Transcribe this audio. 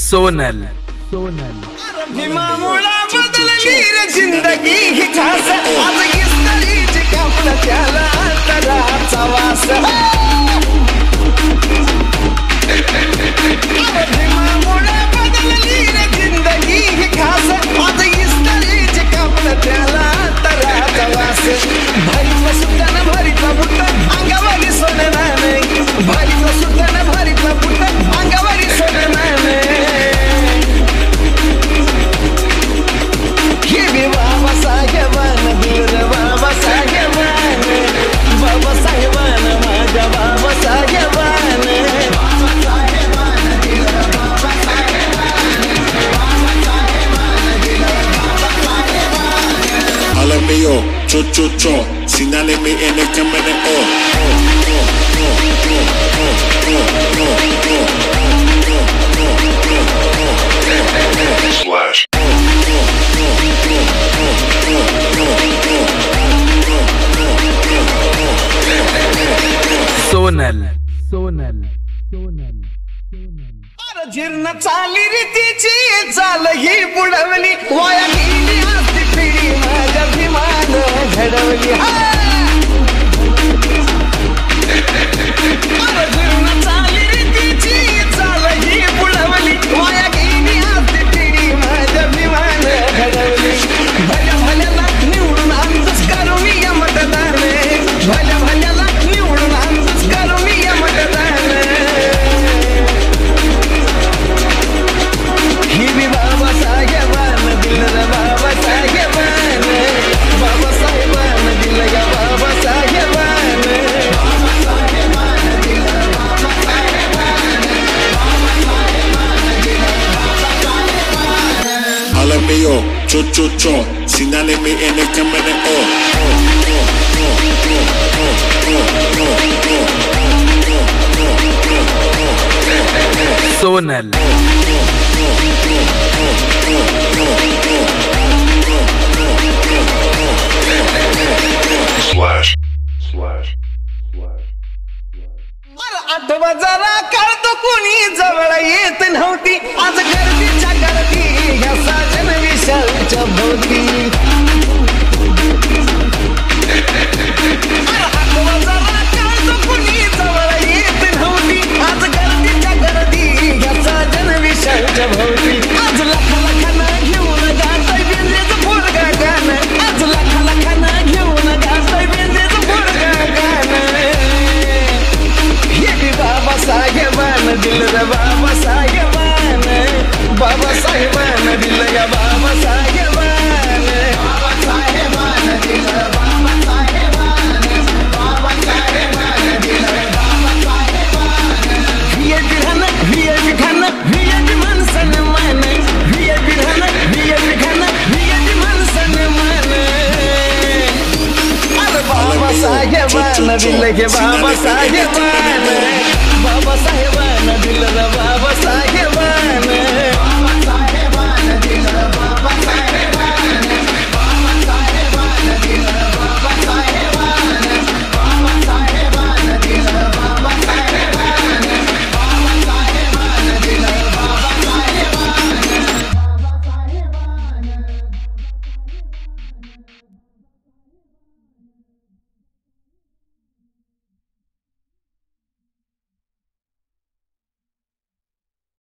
सोनल हिमामुळा बदलली रे जिंदगी ही खास आज इस्तारीची कापलं त्याला अंतराचा वास हिमामुळा बदलली रे जिंदगी ही खास आज इस्तारीची कापलं त्याला अंतराचा वास भारीतला सुद्धा भारीतला बुट्ट अंगावरी सोनं नाही भारीतला सुद्धा भारीतला बुट्ट अंगावरी सोनं नाही Cho cho cho, sináleme en el camino. Slash. Sonal जीर्ण चाली रीतीची चाल ही बुडवली वाया गेली असती पिढी माझ्या विमान घडवली जीर्ण चाली रीतीची चाल ही बुडवली वाया गेली असती पिढी माझ्या विमान घडवली भल्या भल्याला निवडून आमचंच करू मी या मतदार भल्या भल्याला निवडून आमचंच करू मी या मतदार Cho cho cho, sináleme en el camino. Sonal Slash. आठवा जरा काढतो कोणी जवळ येत नव्हती आज गर्दीच्या गर्दी ह्या साजन विशालच्या भोवती आठवा जरा काढतो कोणी जवळ येत नव्हती आज गर्दीच्या गर्दी ह्या साजन विशालच्या भोवती आज लाख लाखांना घेऊन गाताय बेंद्रेचं पोरगा गाणं आज लाख लाखांना घेऊन गाताय बेंद्रेचं पोरगा गाणं बाबासाहेबान दिल रे बाबासाहेबान बाबासाहेबान दिल या बाबासाहेबान बाबासाहेबान दिल बाबासाहेबान बाबासाहेबान दिल बाबासाहेबान हिय बिघान हिय बिघान हिय बिमनसन मन हिय बिघान हिय बिघान हिय बिमनसन मन अरे बाबासाहेबान दिल के बाबासाहेबान बाबासाहेब